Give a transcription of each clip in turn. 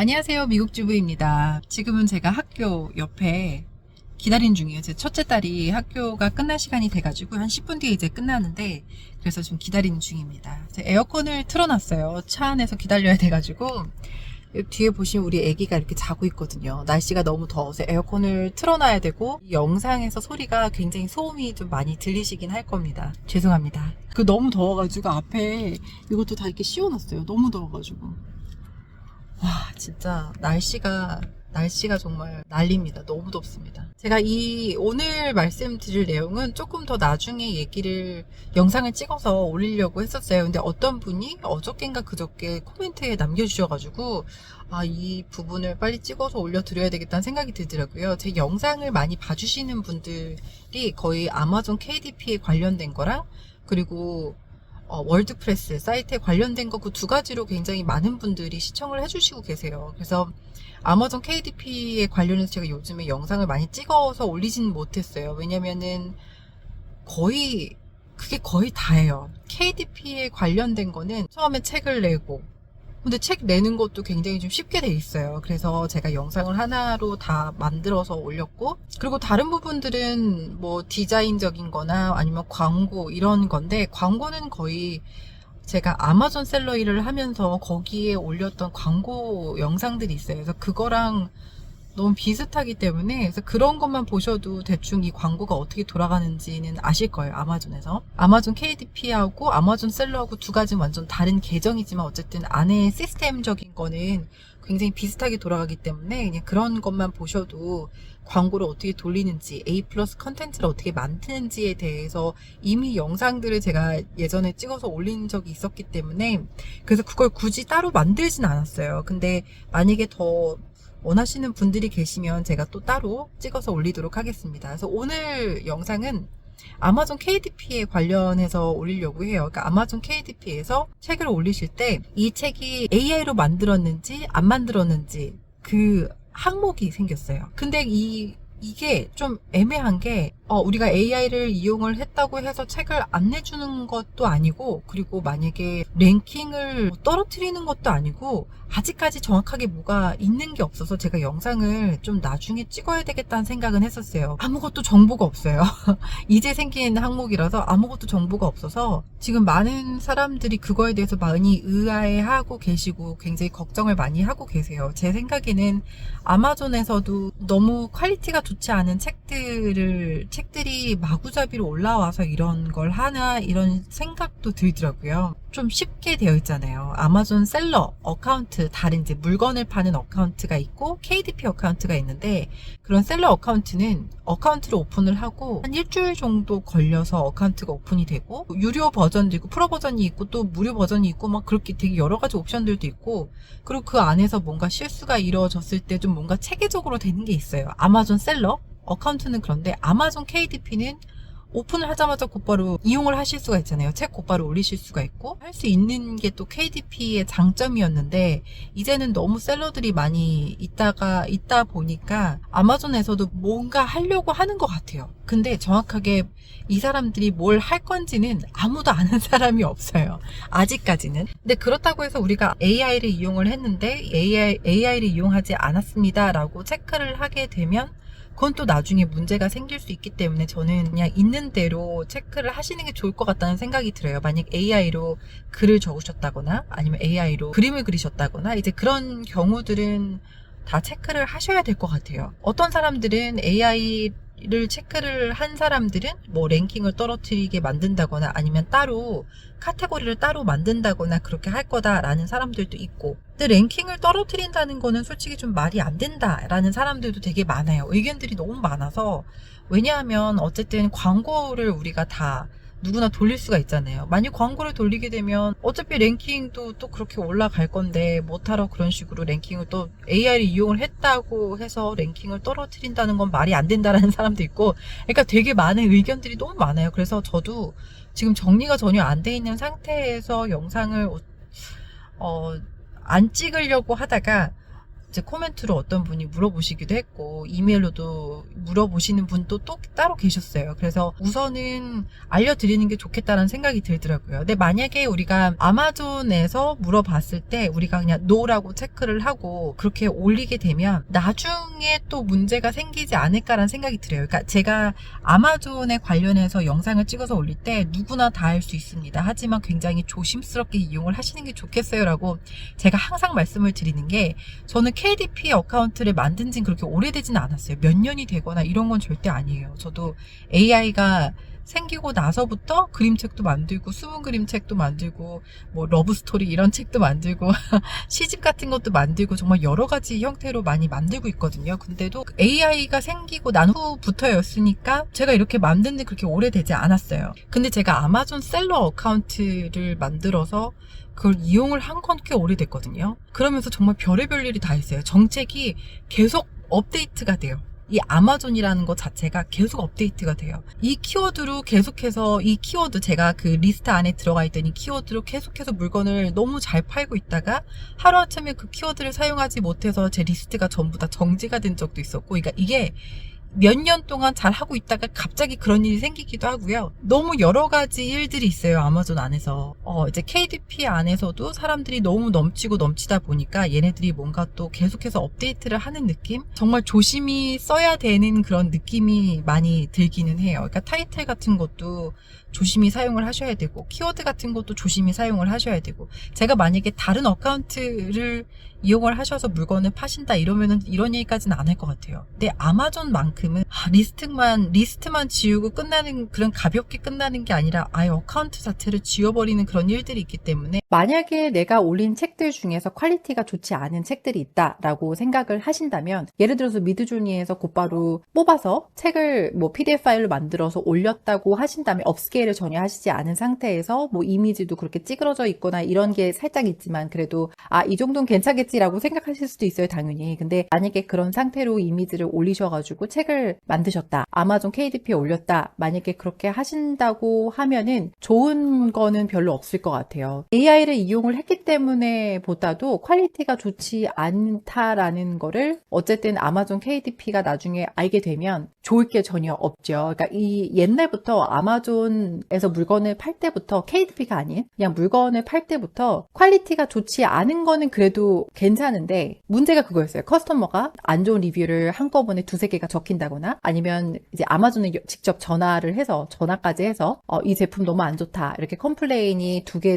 안녕하세요. 미국주부입니다. 지금은 제가 학교 옆에 기다린 중이에요. 제 첫째 딸이 학교가 끝날 시간이 돼가지고 한 10분 뒤에 이제 끝나는데, 그래서 좀 기다리는 중입니다. 에어컨을 틀어놨어요. 차 안에서 기다려야 돼가지고. 뒤에 보시면 우리 애기가 이렇게 자고 있거든요. 날씨가 너무 더워서 에어컨을 틀어놔야 되고, 이 영상에서 소리가 굉장히 소음이 좀 많이 들리시긴 할 겁니다. 죄송합니다. 너무 더워가지고 앞에 이것도 다 이렇게 씌워놨어요. 너무 더워가지고. 와, 진짜 날씨가 정말 난리입니다. 너무 덥습니다. 제가 오늘 말씀드릴 내용은 조금 더 나중에 영상을 찍어서 올리려고 했었어요. 근데 어떤 분이 어저께인가 그저께 코멘트에 남겨주셔가지고, 이 부분을 빨리 찍어서 올려드려야 되겠다는 생각이 들더라고요. 제 영상을 많이 봐주시는 분들이 거의 아마존 KDP에 관련된 거랑, 그리고 월드프레스 사이트에 관련된 거 그 두 가지로 굉장히 많은 분들이 시청을 해주시고 계세요. 그래서 아마존 KDP에 관련해서 제가 요즘에 영상을 많이 찍어서 올리지는 못했어요. 왜냐면은 그게 거의 다예요. KDP에 관련된 거는 처음에 책을 내고, 근데 책 내는 것도 굉장히 좀 쉽게 돼 있어요. 그래서 제가 영상을 하나로 다 만들어서 올렸고, 그리고 다른 부분들은 뭐 디자인적인 거나 아니면 광고 이런 건데, 광고는 거의 제가 아마존 셀러 일을 하면서 거기에 올렸던 광고 영상들이 있어요. 그래서 그거랑 너무 비슷하기 때문에, 그래서 그런 것만 보셔도 대충 이 광고가 어떻게 돌아가는지는 아실 거예요. 아마존에서. 아마존 KDP하고 아마존 셀러하고 두 가지는 완전 다른 계정이지만 어쨌든 안에 시스템적인 거는 굉장히 비슷하게 돌아가기 때문에 그냥 그런 것만 보셔도 광고를 어떻게 돌리는지, A 플러스 컨텐츠를 어떻게 만드는지에 대해서 이미 영상들을 제가 예전에 찍어서 올린 적이 있었기 때문에, 그래서 그걸 굳이 따로 만들진 않았어요. 근데 만약에 더 원하시는 분들이 계시면 제가 또 따로 찍어서 올리도록 하겠습니다. 그래서 오늘 영상은 아마존 KDP에 관련해서 올리려고 해요. 그러니까 아마존 KDP에서 책을 올리실 때 이 책이 AI로 만들었는지 안 만들었는지 그 항목이 생겼어요. 근데 이게 좀 애매한 게, 우리가 AI를 이용을 했다고 해서 책을 안 내주는 것도 아니고, 그리고 만약에 랭킹을 떨어뜨리는 것도 아니고, 아직까지 정확하게 뭐가 있는 게 없어서 제가 영상을 좀 나중에 찍어야 되겠다는 생각은 했었어요. 아무것도 정보가 없어요. 이제 생긴 항목이라서 아무것도 정보가 없어서 지금 많은 사람들이 그거에 대해서 많이 의아해하고 계시고 굉장히 걱정을 많이 하고 계세요. 제 생각에는 아마존에서도 너무 퀄리티가 좋지 않은 책들이 마구잡이로 올라와서 이런 걸 하나, 이런 생각도 들더라고요. 좀 쉽게 되어 있잖아요. 아마존 셀러 어카운트, 다른 이제 물건을 파는 어카운트가 있고 KDP 어카운트가 있는데, 그런 셀러 어카운트는 어카운트를 오픈을 하고 한 일주일 정도 걸려서 어카운트가 오픈이 되고, 유료 버전도 있고 프로 버전이 있고 또 무료 버전이 있고 막 그렇게 되게 여러 가지 옵션들도 있고, 그리고 그 안에서 뭔가 실수가 이루어졌을 때 좀 뭔가 체계적으로 되는 게 있어요. 아마존 셀러 어카운트는 그런데, 아마존 KDP는 오픈을 하자마자 곧바로 이용을 하실 수가 있잖아요. 책 곧바로 올리실 수가 있고 할 수 있는 게 또 KDP의 장점이었는데, 이제는 너무 셀러들이 많이 있다 보니까 아마존에서도 뭔가 하려고 하는 것 같아요. 근데 정확하게 이 사람들이 뭘 할 건지는 아무도 아는 사람이 없어요. 아직까지는. 근데 그렇다고 해서 우리가 AI를 이용을 했는데 AI를 이용하지 않았습니다 라고 체크를 하게 되면 그건 또 나중에 문제가 생길 수 있기 때문에, 저는 그냥 있는 대로 체크를 하시는 게 좋을 것 같다는 생각이 들어요. 만약 AI로 글을 적으셨다거나 아니면 AI로 그림을 그리셨다거나 이제 그런 경우들은 다 체크를 하셔야 될 것 같아요. 어떤 사람들은 AI를 체크를 한 사람들은 뭐 랭킹을 떨어뜨리게 만든다거나 아니면 따로 카테고리를 따로 만든다거나 그렇게 할 거다라는 사람들도 있고, 근데 랭킹을 떨어뜨린다는 거는 솔직히 좀 말이 안 된다라는 사람들도 되게 많아요. 의견들이 너무 많아서. 왜냐하면 어쨌든 광고를 우리가 다 누구나 돌릴 수가 있잖아요. 만약 광고를 돌리게 되면 어차피 랭킹도 또 그렇게 올라갈 건데, 못하러 그런 식으로 랭킹을 또 AI를 이용을 했다고 해서 랭킹을 떨어뜨린다는 건 말이 안 된다라는 사람도 있고, 그러니까 되게 많은 의견들이 너무 많아요. 그래서 저도 지금 정리가 전혀 안 돼 있는 상태에서 영상을 안 찍으려고 하다가 이제 코멘트로 어떤 분이 물어보시기도 했고 이메일로도 물어보시는 분도 또 따로 계셨어요. 그래서 우선은 알려드리는 게 좋겠다는 생각이 들더라고요. 근데 만약에 우리가 아마존에서 물어봤을 때 우리가 그냥 no라고 체크를 하고 그렇게 올리게 되면 나중에 또 문제가 생기지 않을까라는 생각이 들어요. 그러니까 제가 아마존에 관련해서 영상을 찍어서 올릴 때 누구나 다 할 수 있습니다. 하지만 굉장히 조심스럽게 이용을 하시는 게 좋겠어요 라고 제가 항상 말씀을 드리는 게, 저는 KDP 어카운트를 만든 지는 그렇게 오래되지는 않았어요. 몇 년이 되거나 이런 건 절대 아니에요. 저도 AI가 생기고 나서부터 그림책도 만들고 숨은 그림책도 만들고 뭐 러브스토리 이런 책도 만들고 시집 같은 것도 만들고 정말 여러 가지 형태로 많이 만들고 있거든요. 근데도 AI가 생기고 난 후부터였으니까 제가 이렇게 만든 지 그렇게 오래되지 않았어요. 근데 제가 아마존 셀러 어카운트를 만들어서 그걸 이용을 한 건 꽤 오래됐거든요. 그러면서 정말 별의별 일이 다 있어요. 정책이 계속 업데이트가 돼요. 이 아마존이라는 것 자체가 계속 업데이트가 돼요. 이 키워드로 계속해서 이 키워드, 제가 그 리스트 안에 들어가 있던 이 키워드로 계속해서 물건을 너무 잘 팔고 있다가 하루아침에 그 키워드를 사용하지 못해서 제 리스트가 전부 다 정지가 된 적도 있었고, 그러니까 이게 몇 년 동안 잘 하고 있다가 갑자기 그런 일이 생기기도 하고요. 너무 여러 가지 일들이 있어요, 아마존 안에서. 이제 KDP 안에서도 사람들이 너무 넘치고 넘치다 보니까 얘네들이 뭔가 또 계속해서 업데이트를 하는 느낌? 정말 조심히 써야 되는 그런 느낌이 많이 들기는 해요. 그러니까 타이틀 같은 것도 조심히 사용을 하셔야 되고, 키워드 같은 것도 조심히 사용을 하셔야 되고, 제가 만약에 다른 어카운트를 이용을 하셔서 물건을 파신다 이러면은 이런 얘기까지는 안 할 것 같아요. 근데 아마존만큼은 리스트만 지우고 끝나는, 그런 가볍게 끝나는 게 아니라 아예 어카운트 자체를 지워버리는 그런 일들이 있기 때문에, 만약에 내가 올린 책들 중에서 퀄리티가 좋지 않은 책들이 있다라고 생각을 하신다면, 예를 들어서 미드조니에서 곧바로 뽑아서 책을 뭐 PDF 파일로 만들어서 올렸다고 하신다면, 업스케일을 전혀 하시지 않은 상태에서 뭐 이미지도 그렇게 찌그러져 있거나 이런 게 살짝 있지만 그래도 이 정도는 괜찮겠지라고 생각하실 수도 있어요, 당연히. 근데 만약에 그런 상태로 이미지를 올리셔가지고 책을 만드셨다, 아마존 KDP에 올렸다, 만약에 그렇게 하신다고 하면은 좋은 거는 별로 없을 것 같아요. AI를 이용을 했기 때문에 보다도 퀄리티가 좋지 않다라는 거를 어쨌든 아마존 KDP가 나중에 알게 되면 좋을 게 전혀 없죠. 그러니까 이 옛날부터 아마존에서 물건을 팔 때부터, KDP가 아닌 그냥 물건을 팔 때부터 퀄리티가 좋지 않은 거는 그래도 괜찮은데, 문제가 그거였어요. 커스터머가 안 좋은 리뷰를 한꺼번에 두세 개가 적힌다거나, 아니면 이제 아마존에 직접 전화까지 해서 이 제품 너무 안 좋다 이렇게 컴플레인이 두 개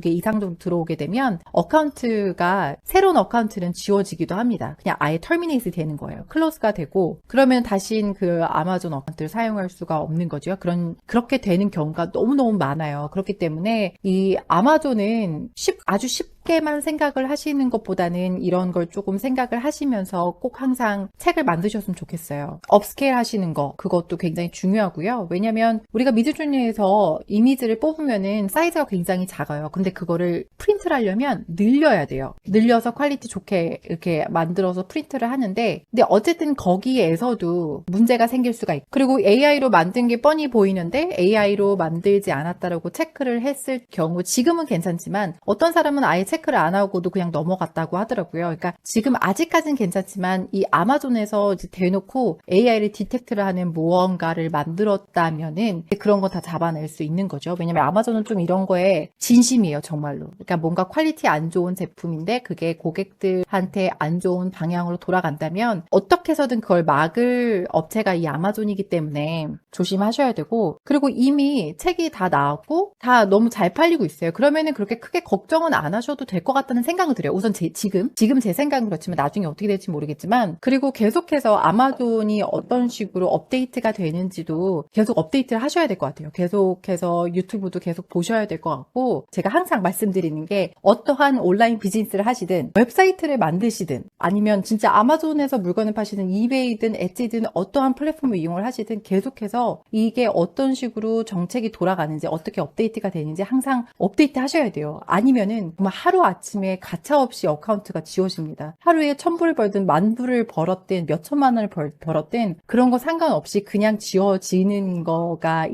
이상 정도 들어오게 되면 어카운트가, 새로운 어카운트는 지워지기도 합니다. 그냥 아예 터미네이트 되는 거예요. 클로즈가 되고, 그러면 다신 그 아마존 어카운트를 사용할 수가 없는 거죠. 그렇게 되는 경우가 너무너무 많아요. 그렇기 때문에 이 아마존은 아주 쉽게만 생각을 하시는 것보다는 이런 걸 조금 생각을 하시면서 꼭 항상 책을 만드셨으면 좋겠어요. 업스케일 하시는 거, 그것도 굉장히 중요하고요. 왜냐면 우리가 미드조니에서 이미지를 뽑으면은 사이즈가 굉장히 작아요. 근데 그거를 프린트를 하려면 늘려야 돼요. 늘려서 퀄리티 좋게 이렇게 만들어서 프린트를 하는데, 근데 어쨌든 거기에서도 문제가 생길 수가 있고, 그리고 AI로 만든 게 뻔히 보이는데 AI로 만들지 않았다라고 체크를 했을 경우, 지금은 괜찮지만 어떤 사람은 아예 체크를 안 하고도 그냥 넘어갔다고 하더라고요. 그러니까 지금 아직까지는 괜찮지만 이 아마존에서 이제 대놓고 AI를 디텍트를 하는 무언가를 만들었다면은 그런 거 다 잡아낼 수 있는 거죠. 왜냐면 아마존은 좀 이런 거에 진심이에요, 정말로. 그러니까 뭔가 퀄리티 안 좋은 제품인데 그게 고객들한테 안 좋은 방향으로 돌아간다면 어떻게 해서든 그걸 막을 업체가 이 아마존이기 때문에 조심하셔야 되고, 그리고 이미 책이 다 나왔고 다 너무 잘 팔리고 있어요. 그러면은 그렇게 크게 걱정은 안 하셔도 될 것 같다는 생각은 들어요. 우선 지금 제 생각은 그렇지만 나중에 어떻게 될지 모르겠지만, 그리고 계속해서 아마존이 어떤 식으로 업데이트가 되는지도 계속 업데이트를 하셔야 될 것 같아요. 계속해서 유튜브도 계속 보셔야 될 것 같고, 제가 항상 말씀드리는 게, 어떠한 온라인 비즈니스를 하시든 웹사이트를 만드시든 아니면 진짜 아마존에서 물건을 파시든 이베이든 엣지든 어떠한 플랫폼을 이용을 하시든 계속해서 이게 어떤 식으로 정책이 돌아가는지, 어떻게 업데이트가 되는지 항상 업데이트 하셔야 돼요. 아니면은 정말 하루 하루아침에 가차없이 어카운트가 지워집니다. 하루에 1,000불을 벌든 10,000불을 벌었든 몇 천만 원을 벌었든 그런 거 상관없이 그냥 지워지는 거가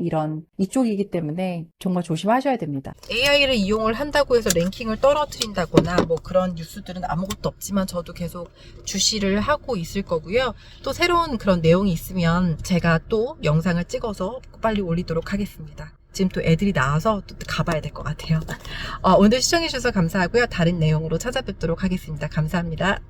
이쪽이기 때문에 정말 조심하셔야 됩니다. AI를 이용을 한다고 해서 랭킹을 떨어뜨린다거나 뭐 그런 뉴스들은 아무것도 없지만 저도 계속 주시를 하고 있을 거고요. 또 새로운 그런 내용이 있으면 제가 또 영상을 찍어서 빨리 올리도록 하겠습니다. 지금 또 애들이 나와서 또 가봐야 될 것 같아요. 오늘 시청해주셔서 감사하고요. 다른 내용으로 찾아뵙도록 하겠습니다. 감사합니다.